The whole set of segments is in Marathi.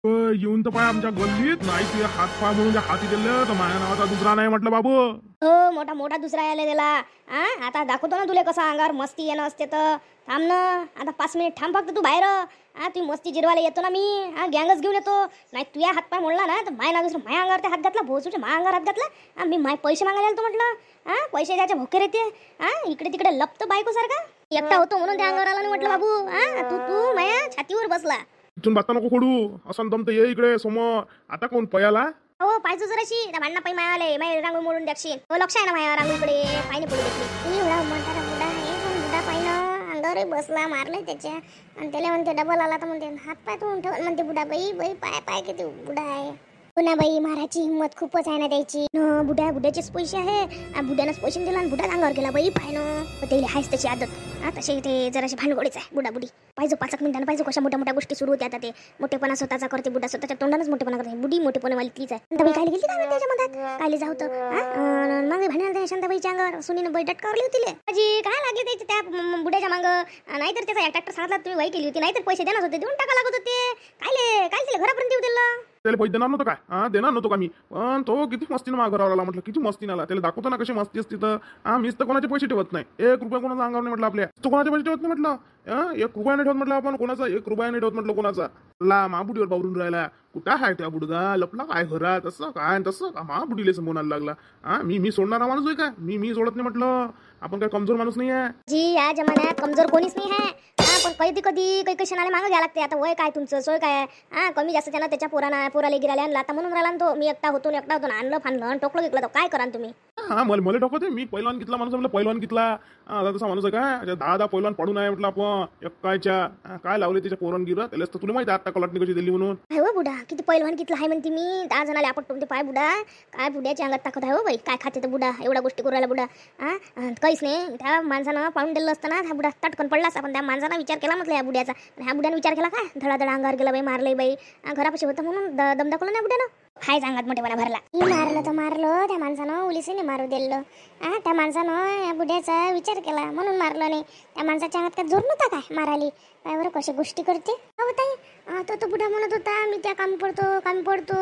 येऊन तर पाय आमच्या गल्लीत नाही तुझे हात पाय म्हणून त्या हाती दिले तर माझ्या नावाचा दुसरा नाही म्हटलं बाबू. हो मोठा मोठा दुसरा यायला त्याला. आता दाखवतो ना तुला कसं अंगावर मस्ती येणं असते तर. थांब ना आता 5 मिनिट थांब फक्त तू बाहेर. तू मस्ती जिरवायला येतो ना मी. गँगच घेऊन येतो. नाही तुझ्या हात पाय मोडला ना तर माय ना दुसरं माझ्या अंगावर हात घातला भोसूच्या माझ्या अंगावर हात घातला. मी माय पैसे मागायला आलो म्हटलं. पैसे द्यायचे भोके येते. इकडे तिकडे लपतो बायको सारखा. एकटा होतो म्हणून त्या अंगावर आला नाही म्हटलं बाबू. तू माया छातीवर बसला. इथून बाता नको खोडू. असं दम तर ये इकडे समोर. आता कोण पयाला हो पाहिजे जराशी त्या भांडणा पाय मायाले माय रांगोळी मोडून द्याक्षी. हो लक्ष आहे ना माया रांगोळीकडे पायने पडू देतली. एवढा म्हातारा बुडा आहे पण बुडा पायनं अंगावर बसला मारलं त्याच्या. आणि त्याला म्हणते डबल आला तर म्हणते हात पाय तोडून ठेव म्हणते बुडा बाई बाई पाय पाय किती बुडा आहे. पुन्हा बाई मारायची हिंमत खूपच आहे ना द्यायची. बुड्याचेच पैसे आहे. बुड्यानंच पैसे दिला आणि बुडा अंगावर गेला बाई पायनं. त्याला हायच त्याची आदत. तसे ते जराशी भानगडीच आहे बुडा बुडी. पाहिजे 5 मिनिटांना पाहिजे कशा मोठ्या मोठ्या गोष्टी सुरू होत्या. आता ते मोठेपणा स्वतःचा करते बुडा. स्वतःच्या तोंडानंच मोठेपणा करते. बुडी मोठेपणा वाली तीच आहे. शांताबाई काय गेली काय त्याच्या मधात काय जाऊ तर मग भांडणार शांताबाईच्या अंगावर सुनीनं बैठक करली होती. अजी काय लागले त्याच्या त्या बुड्याच्या मांग. नाहीतर त्याचा एक ट्रॅक्टर सांगितला तुम्ही वाई केली होती. नाहीतर पैसे देणार होते देऊन टाका लागत होते. काय तिला घरापर्यंत येऊ दिलं. त्याला पैसे देणार नव्हतं काय. देणार नव्हतो का मी. पण तो किती मस्तीनं माझ्या घरावर आला म्हटलं. किती मस्तीनं आला. त्याला दाखवतो ना कशी मस्ती असती तर. मीच तर कोणाचे पैसे ठेवत नाही. 1 रुपया कोणाचा अंगावर नाही म्हटलं. आपल्या तो कोणाचे पैसे ठेवत नाही म्हटलं. 1 रुपया नाही ठेवत म्हटलं आपण. कोणाचा 1 रुपया नाही ठेवत म्हटलं कोणाचा. ला महाबुडीवर बावरून राहिला. कुठं आहे त्या बुडगा लपला काय घरात. असं काय तसं का महाबुडीला समोरायला लागला. मी सोडणारा माणूस आहे का. मी सोडत नाही म्हटलं. आपण काय कमजोर माणूस नाही आहे जी. या जमान्यात कमजोर कोणीच नाही आहे. पण कधी काही क्षणाला मागं घ्या लागते. आता वय काय तुमचं सोय काय. कमी जास्त त्यानं त्याच्या पोराला गिरायला आणला. आता म्हणून राहिला तो. मी एकटा होतो आणलं फानलं टोकलं घेतलं तर काय करा तुम्ही. मला टोकत आहे. मी पहिलवान घेतला माणूस म्हटलं. पहिलवान घेतला तसा माणूस आहे काय. 10 पहिलवान पडून आहे म्हटलं आपण. एकायच्या काय लावले त्याच्या पोरण गिर. त्याला तर तुला माहिती आता कलाटणी कशी दिली म्हणून. हो बुडा किती पहिलवान घेतला आहे म्हणते मी. 10 जणाला आपण टोकते पाय बुडा. काय बुड्याच्या अंगात ताकद आहे हो बाई. काय खाते तर बुडा. एवढ्या गोष्टी करू राहिला बुडा. काहीच नाही. त्या माणसानं पाहून दिलं असतं ना. त्या बुडा तटकन पडलास. आपण त्या माणसानं विचार केला म्हटलं या बुड्याचा. ह्या बुड्याने विचार केला काय. धडाधड अंगावर गेला बाई. मारलंय बाई. घरापाशी होतं म्हणून दम दाखवलं नाही बुड्यानं. हाय सांगत मोठेपणा भरला. मारलं तर मारलं. त्या माणसानं उलिसीने मारू दिलं. त्या माणसानं या बुड्याचा विचार केला म्हणून मारलं नाही. त्या माणसाच्या अंगात काय जोर नव्हता काय माराली. काय बरं कशा गोष्टी करते अहो ताई. तो बुडा म्हणत होता मी त्या कामी पडतो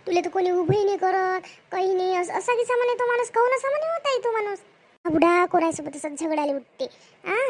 तुला तर कोणी उभंही नाही करत काही नाही. असा किस्सा म्हणे तो माणूस. काहून असा म्हणे होता तो माणूस. बुडा कोणासोबत असं झगडायला उठते.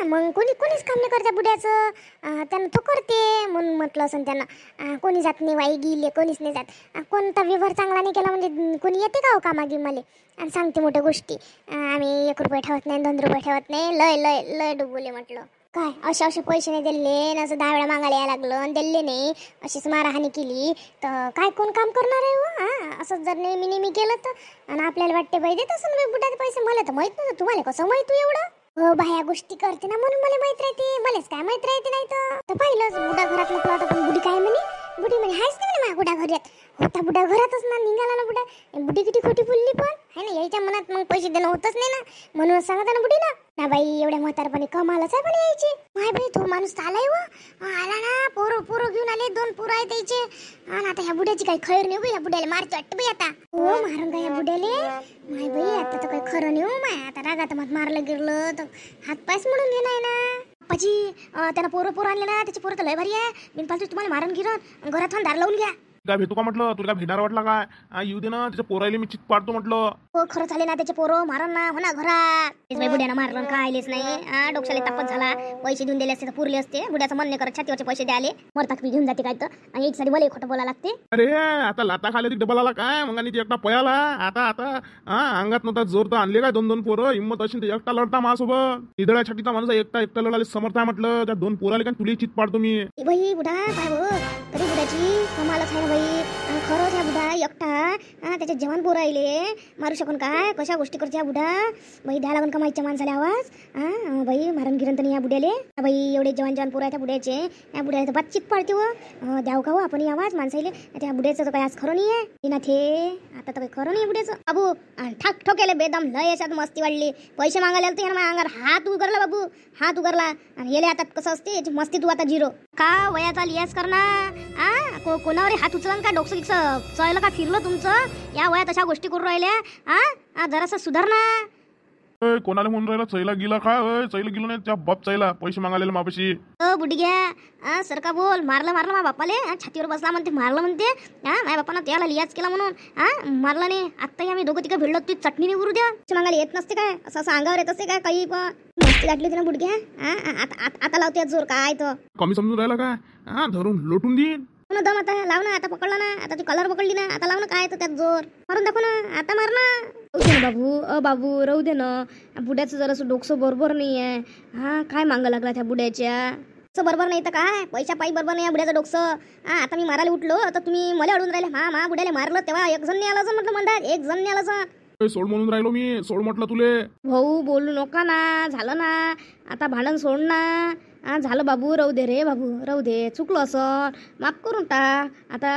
मग कोणीच काम नाही करते बुड्याचं. त्यांना तो करते म्हणून म्हटलं असं त्यांना. कोणी जात नाही वाई गेले कोणीच नाही जात. कोणता व्यवहार चांगला नाही केला म्हणजे कोणी येते का हो कामागी मला. आणि सांगते मोठ्या गोष्टी. आम्ही 1 रुपये ठेवत नाही 2 रुपये ठेवत नाही. लय डुबोले म्हटलं. काय असे पैसे नाही दिले ना. असं 10 वेळा मागायला यायला लागलं आणि दिले नाही. अशीच मारहाणी केली तर काय कोण काम करणार आहे हो. असं जर नेहमी केलं तर. आणि आपल्याला वाटते बाई देत असं ना बुड्याचे पैसे. मला तर माहित नव्हतं. तुम्हाला कसं माहित तू एवढं. हो बाया गोष्टी करते ना म्हणून मला माहित राहते. मलाच काय माहित राहते नाही तर पाहिलंच बुडा घरात म्हटलं होता. पण बुडी काय म्हणे. बुडी म्हणे हायच नाही म्हणे माझ्या बुडा घरात होता. बुडा घरातच ना निघाला ना बुडा. बुडी किती खोटी बोलली पण आहे ना. यायच्या मनात मग पैसे देणं होतच नाही ना. म्हणून सांगता ना बुडी ना बाई एवढ्या म्हातारपणे कमालच आहे पण यायची. माय बाई तो माणूस आलाय व. आला ना पोरं घेऊन आले. 2 पोरं आहे त्याचे. आणि आता ह्या बुड्याची काही खैर नाही हो. या बुड्याला मारतो वाटतं बाई आता. हो मारून का या बुड्याले. माय बाई आता तर काही खरं नाही हो. माय आता रागात मारलं गिरलं तर हात पायच म्हणून घेणार ना. पप्पाजी त्यानं पोरं आणले ना. त्याचे पोरं तर लय भारी आहे. बिनपालतू तुम्हाला मारून गिरण घरात दार लावून घ्या. काय भेटू का म्हटलं. तुला काय भेटणार वाटला काय. येऊ दे ना त्याच्या पोरायला मी चित पाडतो म्हटलं. हो खरं झाले ना त्याचे पोरं मारण ना हो ना घरात. बुड्यानं मारलं काय आलेच नाही. डोक्याला तापत झाला. पैसे देऊन दिले असते तर पुरले असते. बुड्याचं मन नाही करत. छातीवरचे पैसे द्याले मरतात मी घेऊन जाते काय तर. आणि याच्यासाठी मला खोटं बोला लागते. अरे आता लाता खाली डबल आला काय. मग आणि एकटा पयाला. आता अंगात नव्हता जोर तर आणले काय 2 पोरं. हिंमत असेल तर एकटा लढता माझ्यासोबत. इदळ्या छातीचा माणूस एकटा लढायला समर्थ आहे म्हटलं. त्या 2 पोराले काय तुला चित पाडतो मी. बाई बुडा काय हो तरी बुड्याची कमालच आहे ना बाई. खरंच ह्या बुडा एकटा त्याच्या जवान पोरं राहिले मारू शकून काय. कशा गोष्टी करते ह्या बुडा. बाई द्या लागून का माहिती माणसाला आवाज. बाई मारण गिरण तर नाही या बुड्याले. बाई एवढे जवान पोरं आहे त्या बुड्याचे. या बुड्याला तर बातचीत पाडते व. द्याव का हो आपण आवाज माणसाले. त्या बुड्याचं तर काही आज खरं नाही आहे ना थे. आता तर काही खरं नाही बुड्याचं. बाबू ठाक ठोकेले बेदम लय याच्यात मस्ती वाढली. पैसे मागायला आलं तर अंगार हात उगरला बाबू. हात उगरला. आणि येले आता कसं असते याची मस्ती तू आता 0 का वयाचा लियास करणार. कोणावर हात उचलन का डोकं चळलं का फिरलं तुमचं. या वयात अशा गोष्टी करू राहिल्या. जरासं सुधारणा. कोणाला म्हणून राहिला चैला गेला काय चैला गेलो नाही त्या बाप चैला पैसे मागायला मापाशी बुडग्या सरका बोल मारलं मा बापाले छातीवर बसला म्हणते मारलं म्हणते माझ्या बापानं त्याला लिहाच केला म्हणून मारला नाही आत्ता आम्ही दोघं तिघं भिडलो ती चटणी नाही उरू द्या मागायला येत नसते काय असं अंगावर येत असते काय काही पण मस्ती लागली होती ना बुडग्या आता लावते जोर काय तर कमी समजून राहिला काय धरून लोटून देईन दम आता लाव ना आता पकडला ना आता ती कलर पकडली ना आता लाव ना काय तर त्यात जोर मारून दाखव ना आता मार ना बाबू बाबू राहू दे ना बुड्याचं जरासं डोकसं बरोबर नाही आहे काय मागं लागला त्या बुड्याच्या असं बरोबर नाही तर काय पैसा पायी बरोबर नाही बुड्याचं डोकसं आता मी मारायला उठलो तर तुम्ही मला अडून राहिले मा बुड्याला मारलं तेव्हा एक जण नाही आला म्हटलं म्हणतात एक जण नाही आला सोड म्हणून राहिलो मी सोड म्हटलं तुले भाऊ बोलू नका ना झालं ना आता भांडण सोड ना झालं बाबू राहू दे रे बाबू राहू दे चुकलो असं माफ करून टाक आता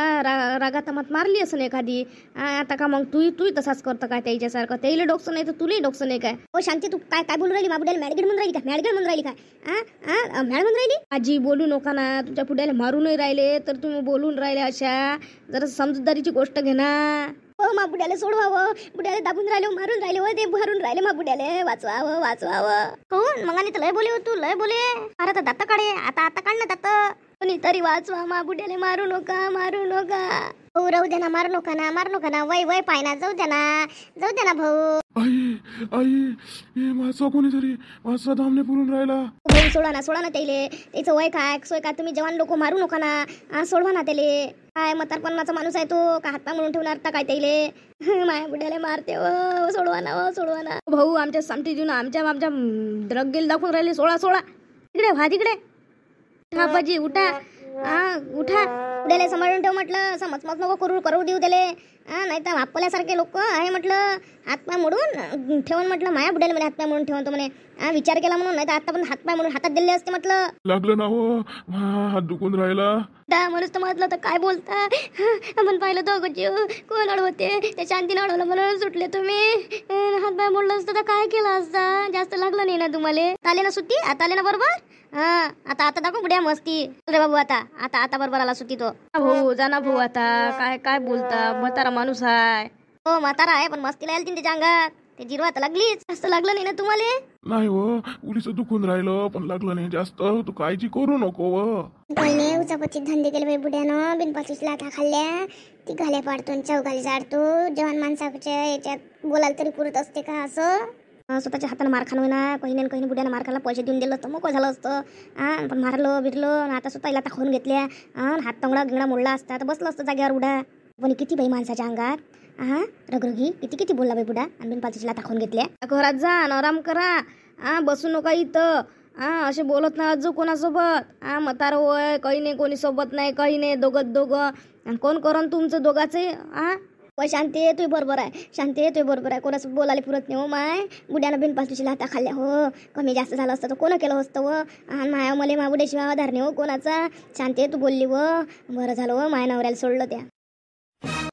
रागात मत मारली असं एखादी आता का मग तू तसाच करतं काय त्याच्यासारखं त्याला डोकसं नाही तर तुलाही डोकसं नाही काय ओ शांती तू काय बोलून राहिली माबुड्याला मॅडगेट म्हणून राहिली का मॅडगेट म्हणून राहिली काय मॅड म्हणून राहिली आजी बोलू नका ना तुमच्या पुढ्याला मारूनही राहिले तर तुम्ही बोलून राहिले अशा जरा समजदारीची गोष्ट घे ना हो मा बुड्याला सोडवावं बुड्याला दाबून राहिले मारून राहिले हो ते भरून राहिले मा बुड्याला वाचवावं कोण मग आणि लय बोले हो तू लय बोले अरे तर दात काढे आता काढ ना दात कोणीतरी वाचवा मा बुड्याला मारू नका हो राहू दे ना मारू नका ना वय पाय ना जाऊ दे ना भाऊ आई माझा कोणीतरी माझा धामने पुरून राहिला भाऊ सोडा ना त्याचं वय काय सोय काय तुम्ही जवान लोक मारू नका ना सोडवा ना त्याले काय म्हातारपणाचा माणूस आहे तो का हातपाय म्हणून ठेवणार का काय त्याले माया बुड्याला मारते सोडवा ना भाऊ आमच्या सामटी देऊन आमच्या द्रग गेल दाखवून राहिले सोळा तिकडे बाजी उठा उठा बुड्याला सांभाळून ठेव म्हटलं समज नको करू देऊ त्याले नाही तर आपल्यासारखे लोक आहे म्हटलं हातपाय मोडून ठेवून म्हटलं माया बुड्याला म्हणे हातपाय म्हणून ठेवून तो म्हणे विचार केला म्हणून नाही तर आता पण हातपाय म्हणून हातात दिले असते म्हटलं लागलं ना हो हात दुखून राहिला म्हणून तर म्हटलं तर काय बोलता आपण पाहिलं दोघं जीव कोण अडवते त्या शांतीने अडवलं म्हणून सुटले तुम्ही हातपाय मोडलं असतं तर काय केलं असतं जास्त लागलं नाही ना तुम्हाला आले ना सुट्टी आता आले ना बरोबर आता दाखव बुड्या मस्ती रे बाबू आता बरोबर आला सुट्टी तो भाऊ जाना भाऊ आता काय बोलता म्हातारा माणूस आहे हो म्हातारा आहे पण मस्तीला याल त्याच्या अंगात ते जिरवा आता लागलीच जास्त लागलं नाही ना तुम्हाला नाही हो उलीच दुखून राहिलं पण लागलं नाही जास्त तू काळजी करू नको काही नाही उचापची धंदे केले बाई बुड्यानं बिनपासूच लाथा खाल्ल्या ती घाले पाडतो चौघाली जाडतो जवान माणसाच्या याच्यात बोलायला तरी पुरत असते का असं स्वतःच्या हाताने मार खाणं ना काही बुड्यानं मार खायला पैसे देऊन दिलं असतं मोकळं झालं असतं पण मारलो बिरलो आता स्वतःला खाऊन घेतल्या हात तंगडा गिंगडा मोडला असता तर बसलं असतं जागेवर उडा पण किती बाई माणसाच्या अंगात रगरगी किती बोलला बाई बुडा आणि बिनपालतीची लाथा खाऊन घेतल्या घरात जा आराम करा बसू नका इथं असे बोलत ना अजून कोणासोबत म्हातार होय काही नाही कोणी सोबत नाही काही नाही दोघं आणि कोण करण तुमचं दोघाचे शांती तू बरोबर आहे कोणासोबत बोलायला पुरत नाही हो माय बुड्यानं बिनपालतीची लाथा खाल्ल्या हो कमी जास्त झालं असतं तर कोण केलं असतं आणि माया मला बुड्याशिवाय आधार नाही हो कोणाचा शांती तू बोलली बरं झालं माया नवऱ्याला सोडलं त्या